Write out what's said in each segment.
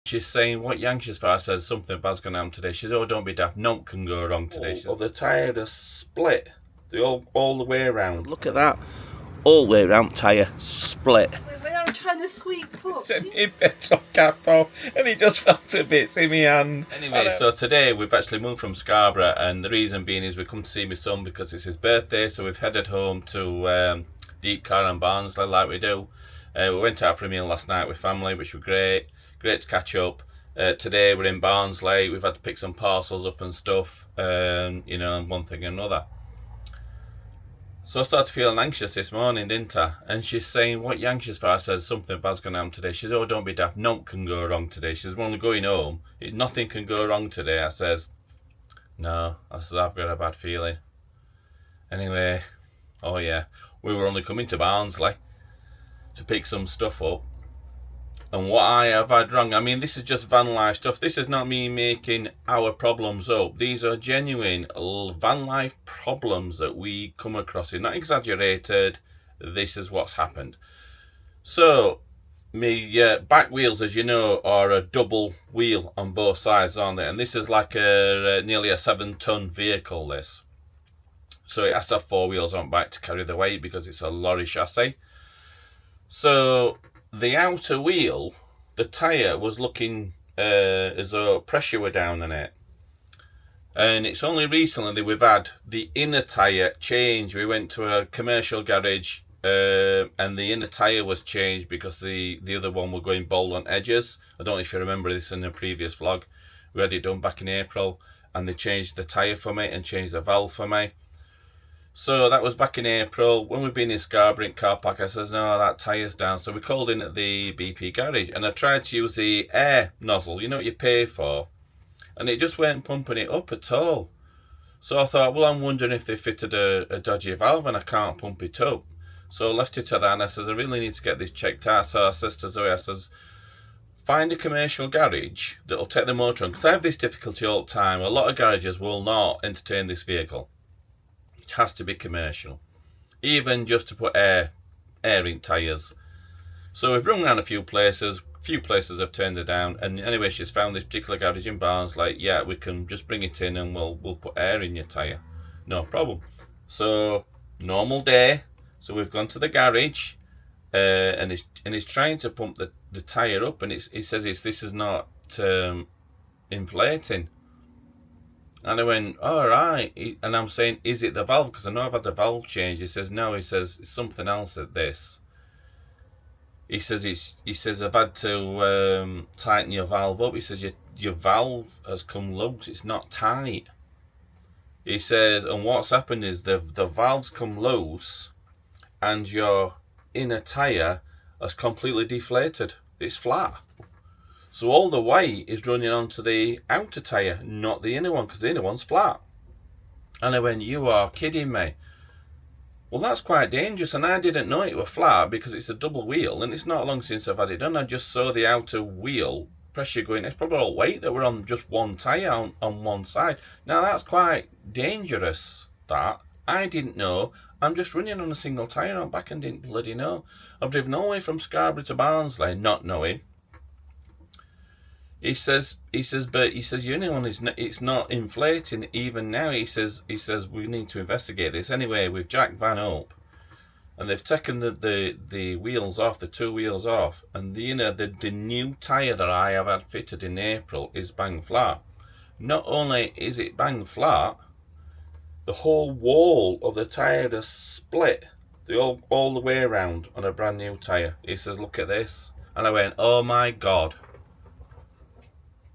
She's saying, what you anxious for? I said, something bad's going to happen today. She says, oh, don't be daft. Nothing can go wrong today. She says, the tyre is split. All the way around. Look at that. All the way around tyre split. When I'm trying to sweep up. He bit top cap off and he just felt a bit in my hand. Anyway, so today we've actually moved from Scarborough, and the reason being is we come to see my son because it's his birthday, so we've headed home to Deep Car and Barnsley like we do. We went out for a meal last night with family, which was great to catch up. Today we're in Barnsley. We've had to pick some parcels up and stuff, you know, and one thing and another. So I started feeling anxious this morning, didn't I? And she's saying, what you anxious for? I said, something bad's going to happen today. She says, oh, don't be daft. Nothing can go wrong today. She says, we're only going home. Nothing can go wrong today. I says, no. I says, I've got a bad feeling. Anyway, oh yeah, we were only coming to Barnsley to pick some stuff up. And what I have had wrong, I mean, this is just van life stuff. This is not me making our problems up. These are genuine van life problems that we come across. It's not exaggerated. This is what's happened. So, my back wheels, as you know, are a double wheel on both sides, aren't they? And this is like nearly a 7-ton vehicle, this. So it has to have 4 wheels on back to carry the weight because it's a lorry chassis. So the outer wheel, the tyre was looking as though pressure were down on it. And it's only recently that we've had the inner tyre changed. We went to a commercial garage and the inner tyre was changed because the other one were going bald on edges. I don't know if you remember this in the previous vlog. We had it done back in April and they changed the tyre for me and changed the valve for me. So that was back in April. When we've been in Scarborough car park, I says, no, that tyre's down. So we called in at the BP garage and I tried to use the air nozzle, you know what you pay for, and it just weren't pumping it up at all. So I thought, well, I'm wondering if they fitted a dodgy valve and I can't pump it up. So I left it to that and I says, I really need to get this checked out. So I says to Zoe, I says, find a commercial garage that'll take the motor on, because I have this difficulty all the time. A lot of garages will not entertain this vehicle. It has to be commercial, even just to put air in tyres. So we've rung around a few places have turned her down, and anyway she's found this particular garage in Barnsley. Yeah, we can just bring it in and we'll put air in your tyre, no problem. So normal day, so we've gone to the garage and he's trying to pump the tyre up, and he says this is not inflating. And I went, all right. And I'm saying, is it the valve? Because I know I've had the valve change. He says, no. He says, it's something else at this. He says, I've had to tighten your valve up. He says, your valve has come loose. It's not tight. He says, and what's happened is the valve's come loose and your inner tyre has completely deflated. It's flat. So all the weight is running onto the outer tyre, not the inner one, because the inner one's flat. And I went, you are kidding me. Well, that's quite dangerous, and I didn't know it were flat because it's a double wheel, and it's not long since I've had it done. I just saw the outer wheel pressure going. It's probably all weight that were on just one tyre on one side. Now, that's quite dangerous, that. I didn't know. I'm just running on a single tyre on back and didn't bloody know. I've driven all the way from Scarborough to Barnsley, not knowing. He says, your inner one it's not inflating even now. He says, we need to investigate this. Anyway, we've jacked van up, and they've taken the wheels off, the 2 wheels off, and the new tyre that I have had fitted in April is bang flat. Not only is it bang flat, the whole wall of the tyre is split, all the way around on a brand new tyre. He says, look at this, and I went, oh my God.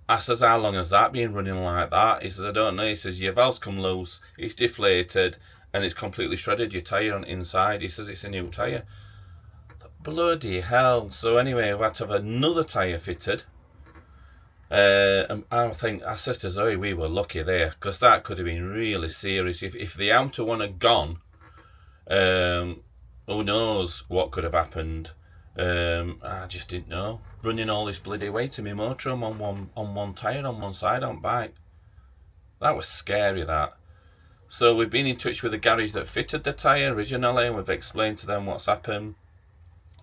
I says, how long has that been running like that? He says, I don't know. He says, your valve's come loose, it's deflated, and it's completely shredded your tyre on the inside. He says, it's a new tyre. Bloody hell. So anyway, I've had to have another tyre fitted. And I said to Zoe, we were lucky there, because that could have been really serious. If the outer one had gone, who knows what could have happened. I just didn't know. Running all this bloody weight to my motorhome on one tyre on one side on back. That was scary, that. So we've been in touch with the garage that fitted the tyre originally, and we've explained to them what's happened.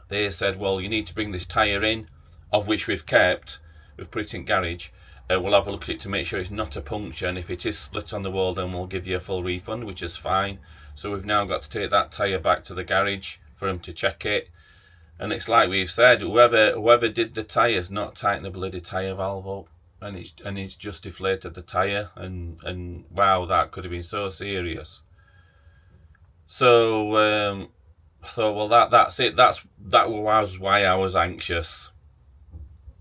They said, well, you need to bring this tyre in, of which we've kept, we've put it in garage. We'll have a look at it to make sure it's not a puncture, and if it is split on the wall, then we'll give you a full refund, which is fine. So we've now got to take that tyre back to the garage for him to check it. And it's like we've said, whoever did the tyres not tighten the bloody tyre valve up, and it's just deflated the tyre, and wow, that could have been so serious. So I thought, well, that's it. That was why I was anxious.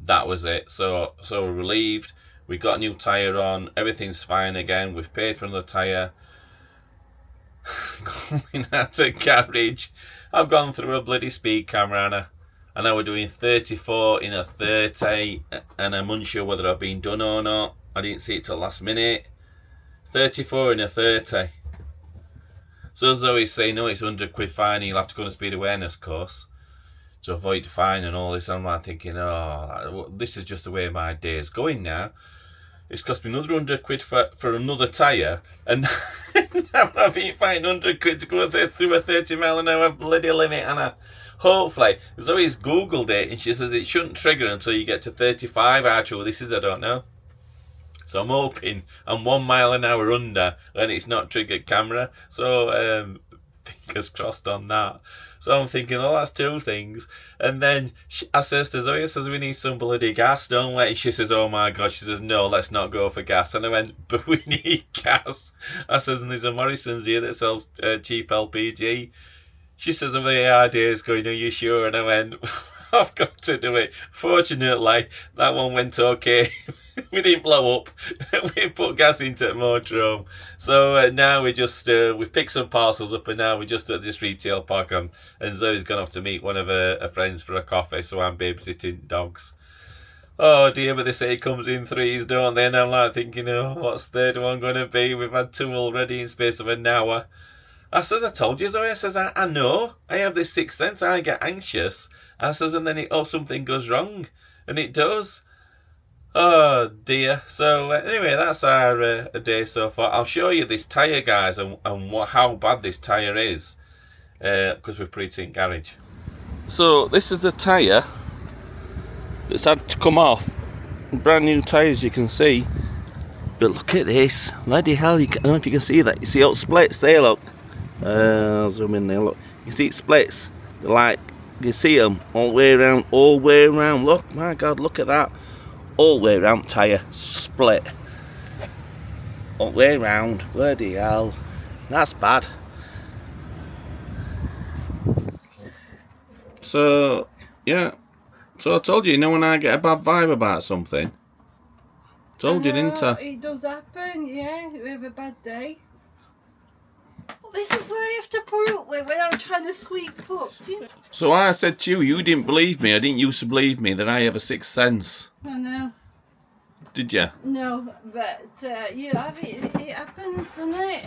That was it. So we're relieved. We got a new tyre on. Everything's fine again. We've paid for another tyre. Going out to garage. I've gone through a bloody speed camera, and I was doing 34 in a 30, and I'm unsure whether I've been done or not. I didn't see it till last minute. 34 in a 30. So Zoe's saying, no, it's £100 fine, you'll have to go on a speed awareness course to avoid the fine and all this. I'm like thinking, oh, this is just the way my day is going now. It's cost me another £100 for another tyre, and now I've been fined £100 to go through a 30 mile an hour bloody limit, and hopefully, Zoe's Googled it, and she says it shouldn't trigger until you get to 35. How true this is, I don't know. So I'm hoping I'm 1 mile an hour under, and it's not triggered camera. So fingers crossed on that. So I'm thinking, oh, that's two things. And then I says to Zoe, I says, we need some bloody gas, don't we? And she says, oh my gosh. She says, no, let's not go for gas. And I went, but we need gas. I says, and there's a Morrison's here that sells cheap LPG. She says, oh, the idea is going, are you sure? And I went, I've got to do it. Fortunately, that one went okay. We didn't blow up. We put gas into the motorhome. So now we just we've picked some parcels up, and now we're just at this retail park, and Zoe's gone off to meet one of her friends for a coffee, so I'm babysitting dogs. Oh dear, but they say it comes in threes, don't they? And I'm like thinking, oh, what's the third one going to be? We've had two already in space of an hour. I says, I told you, Zoe. I says, I know. I have this sixth sense. I get anxious. I says, and then something goes wrong. And it does. Oh dear. So anyway, that's our day so far. I'll show you this tyre, guys, and how bad this tyre is, because we've put it in garage. So this is the tyre that's had to come off. Brand new tyre, as you can see. But look at this. Bloody hell, I don't know if you can see that. You see all splits there, look. I'll zoom in there, look. You see it splits. They're like, you see them all the way around, all the way around. Look, my God, look at that. All the way around tyre split. All the way around. Bloody hell. That's bad. So, yeah. So I told you, when I get a bad vibe about something. Told you, didn't I? It does happen, yeah. We have a bad day. Well, this is what I have to put up with when I'm trying to sweep up. So I said to you, you didn't believe me. I didn't used to believe me that I have a sixth sense. I know. Did you? No, but you have it. It happens, doesn't it?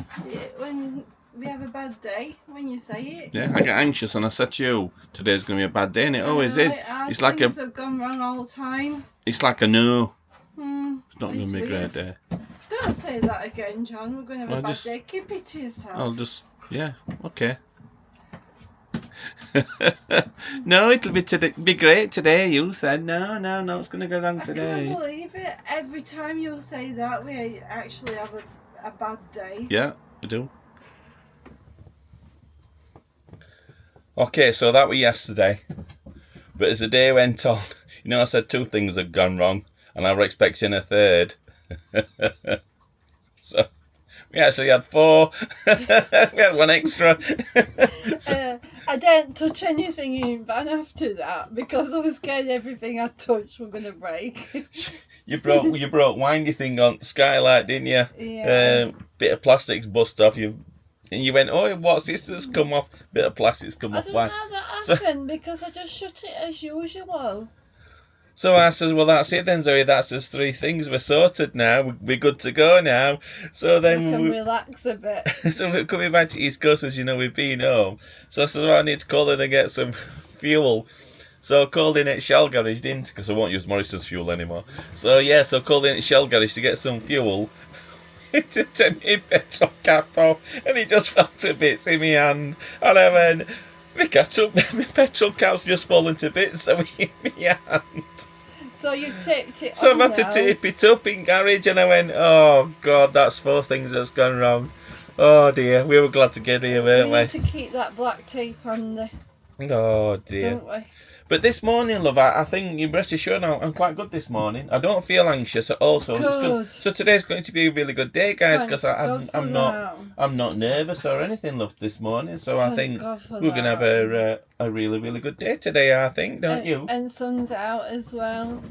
When we have a bad day, when you say it. Yeah, I get anxious, and I said to you, today's going to be a bad day, and it always is. It's like things have gone wrong all the time. It's like a no. It's not going to be a great day. Don't say that again, John. We're going to have a bad day. Keep it to yourself. I'll just, yeah, okay. No, it'll be great today, you said. No, it's going to go wrong today. I can't believe it. Every time you say that, we actually have a bad day. Yeah, I do. Okay, so that was yesterday. But as the day went on, I said two things had gone wrong, and I was expecting a third. So we actually had four. We had one extra. I didn't touch anything in van after that because I was scared everything I touched were going to break. You broke windy thing on skylight, didn't you? Yeah. Bit of plastic's bust off you. And you went, oh, what's this that's come off? Bit of plastic's come off. I don't know how that happened because I just shut it as usual. So I says, well, that's it then, Zoe. That's us three things. We're sorted now. We're good to go now. So then we can relax a bit. So we're coming back to East Coast, as you know, we've been home. So I said, well, I need to call in and get some fuel. So I called in at Shell Garage, didn't, because I won't use Morrison's fuel anymore. So yeah, so I called in at Shell Garage to get some fuel. To take my petrol cap off, and it just fell to bits in my hand. And I went, my petrol cap's just fallen to bits, so in my hand. So you've taped it So on I've had to tape it up in garage, and I went, oh God, that's 4 things that's gone wrong. Oh dear, we were glad to get here, weren't we? We need to keep that black tape on there. Oh dear. Don't we? But this morning, love, I think you're rest assured I'm quite good this morning. I don't feel anxious at all, so it's good. So today's going to be a really good day, guys, because I'm not nervous or anything, love, this morning. So I think we're going to have a really, really good day today, I think, don't you? And sun's out as well.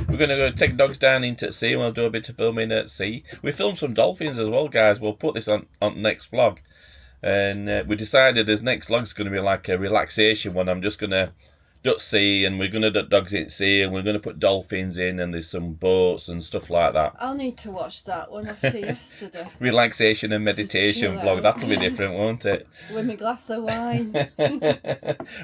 We're going to go take dogs down into sea, and we'll do a bit of filming at sea. We filmed some dolphins as well, guys. We'll put this on next vlog. And we decided this next vlog's going to be like a relaxation one. I'm just going to duck sea, and we're going to duck dogs in sea, and we're going to put dolphins in, and there's some boats and stuff like that. I'll need to watch that one after yesterday. Relaxation and meditation vlog. That'll be different, won't it? With my glass of wine.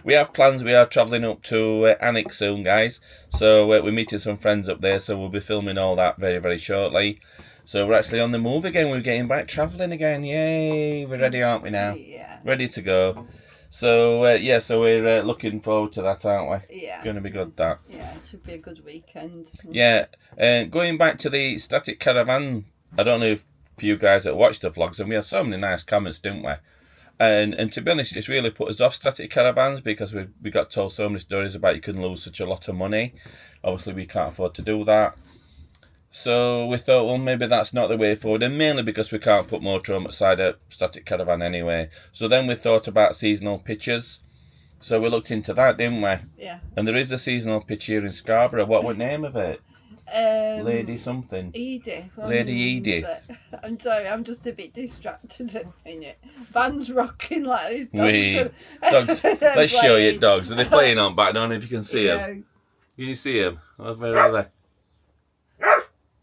We have plans. We are travelling up to Btu&x soon, guys. So we're meeting some friends up there, so we'll be filming all that very, very shortly. So we're actually on the move again. We're getting back travelling again. Yay! We're ready, aren't we now? Yeah. Ready to go. So so we're looking forward to that, aren't we? Yeah. Going to be good, that. Yeah, it should be a good weekend. Yeah. Going back to the static caravan, I don't know if you guys that watched the vlogs, and we had so many nice comments, didn't we? And to be honest, it's really put us off static caravans, because we got told so many stories about you can lose such a lot of money. Obviously, we can't afford to do that. So we thought, well, maybe that's not the way forward, and mainly because we can't put motorhome outside a static caravan anyway. So then we thought about seasonal pitches. So we looked into that, didn't we? Yeah. And there is a seasonal pitch here in Scarborough. What was the name of it? Lady something. Edith. Lady Edith. I'm sorry, I'm just a bit distracted at the minute. Band's rocking like this. Dogs. Let's show you dogs. Are they playing on back? I don't know if you can see them. Can you see them? Where are they?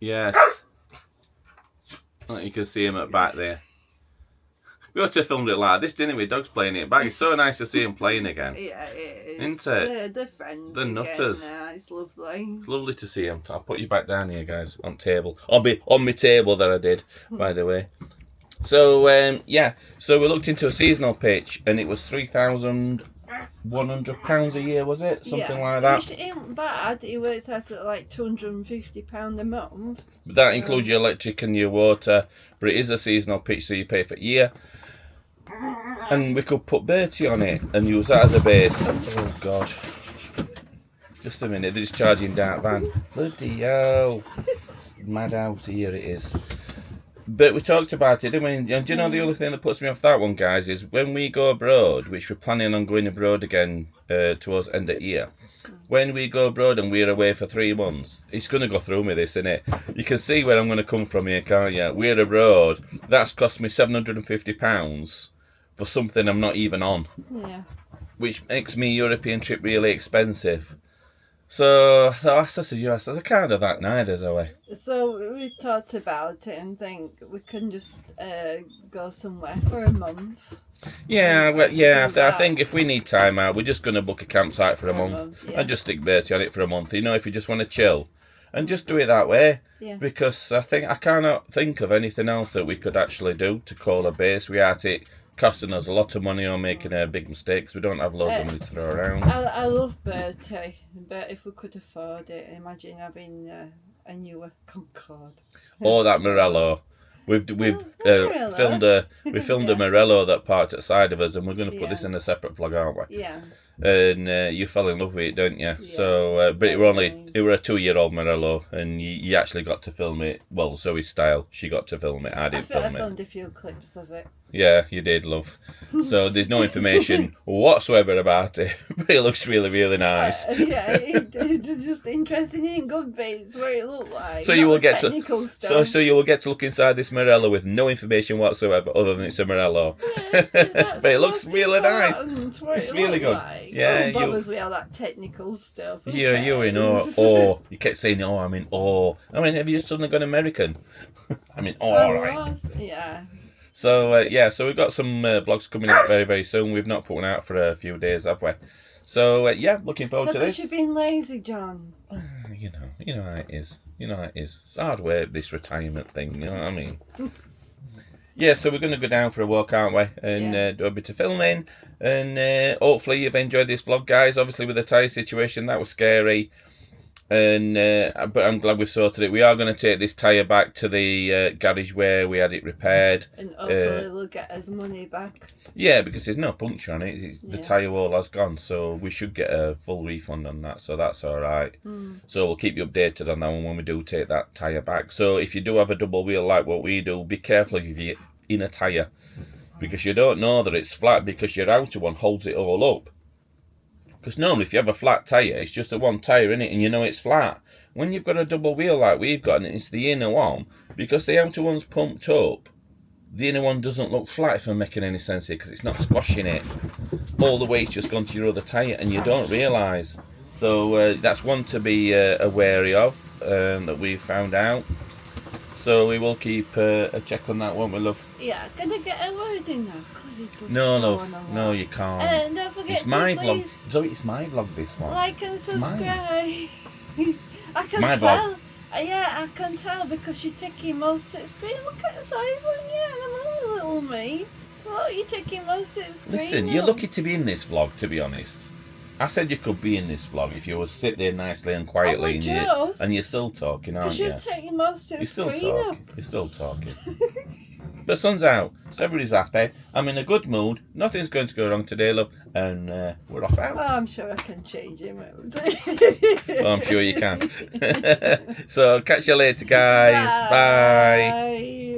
Yes. You can see him at back there. We ought to have filmed it like this, didn't we? Dogs playing it back. It's so nice to see him playing again. Yeah, it is. Isn't it? They're friends. They're nutters. Now. It's lovely. It's lovely to see him. I'll put you back down here, guys, on table. On my table that I did, by the way. So, so we looked into a seasonal pitch, and it was £3,100 a year, was it? Something like that. Which ain't bad. It works out at like £250 a month. But that includes your electric and your water. But it is a seasonal pitch, so you pay for a year. And we could put Bertie on it and use that as a base. Oh God! Just a minute, they're just charging that van. Bloody hell! Madhouse, here it is. But we talked about it, didn't we? And do you know the other thing that puts me off that one, guys, is when we go abroad, which we're planning on going abroad again towards end of year. When we go abroad and we're away for 3 months, it's going to go through me, this, isn't it? You can see where I'm going to come from here, can't you? We're abroad. That's cost me £750 for something I'm not even on. Yeah. Which makes me European trip really expensive. So I thought, I said, yes, I can't do that neither, Zoe. So we talked about it and think we can just go somewhere for a month. Yeah, well, yeah. I think if we need time out, we're just going to book a campsite for a month and just stick Bertie on it for a month. You know, if you just want to chill and just do it that way. Yeah. Because I cannot think of anything else that we could actually do to call a base without it costing us a lot of money or making big mistakes. We don't have loads of money to throw around. I love Bertie, but if we could afford it, imagine having a newer Concorde. Or that Morello. We've filmed a Morello that parked at the side of us, and we're going to put this in a separate vlog, aren't we? Yeah. And you fell in love with it, don't you? Yeah, so, but it were a 2-year-old Morello, and you actually got to film it. Well, Zoe's style, she got to film it. I didn't film it. I filmed a few clips of it. Yeah, you did, love. So there's no information whatsoever about it, but it looks really, really nice. It's just interesting in good bits where it looked like. So you will get stuff. So you will get to look inside this Morello with no information whatsoever other than it's a Morello. But it looks really nice. It's really good. Like. Yeah, don't bother with all that technical stuff. You're in awe. You kept saying, "Oh, I'm in awe." I mean, have you suddenly gone American? I'm in awe, right? Yeah. So so we've got some vlogs coming out very, very soon. We've not put one out for a few days, have we? So looking forward to this. Because you've been lazy, John. You know how it is. You know how it is. It's hard work, this retirement thing. You know what I mean? Yeah, so we're going to go down for a walk, aren't we? And do a bit of filming. And hopefully you've enjoyed this vlog, guys. Obviously, with the tyre situation, that was scary. And but I'm glad we sorted it. We are going to take this tyre back to the garage where we had it repaired. And hopefully we'll get his money back. Yeah, because there's no puncture on it. The tyre wall has gone, so we should get a full refund on that. So that's all right. So we'll keep you updated on that one when we do take that tyre back. So if you do have a double wheel like what we do, be careful if you're in a tyre, because you don't know that it's flat because your outer one holds it all up. Because normally if you have a flat tyre, it's just a one tyre in it and you know it's flat. When you've got a double wheel like we've got and it's the inner one, because the outer one's pumped up, the inner one doesn't look flat, if I'm making any sense here, because it's not squashing it. All the weight's just gone to your other tyre and you don't realise. So that's one to be wary of, that we've found out. So we will keep a check on that, won't we, love? Yeah, can I get a word in now? No, love. No, you can't. And don't forget it's my to vlog. please Zoe, it's my vlog, this one. like and subscribe. I can my tell. vlog. Yeah, I can tell because you're taking most of the screen. Look at the size on you, and I'm only little me. Look, you're taking most of the screen. Listen, you're lucky to be in this vlog, to be honest. I said you could be in this vlog if you would sit there nicely and quietly, and you're still talking, aren't you? Because you're taking most of the screen up. You're still talking. But sun's out, so everybody's happy. I'm in a good mood. Nothing's going to go wrong today, love, and we're off out. Oh, I'm sure I can change him. Well, I'm sure you can. So catch you later, guys. Bye. Bye.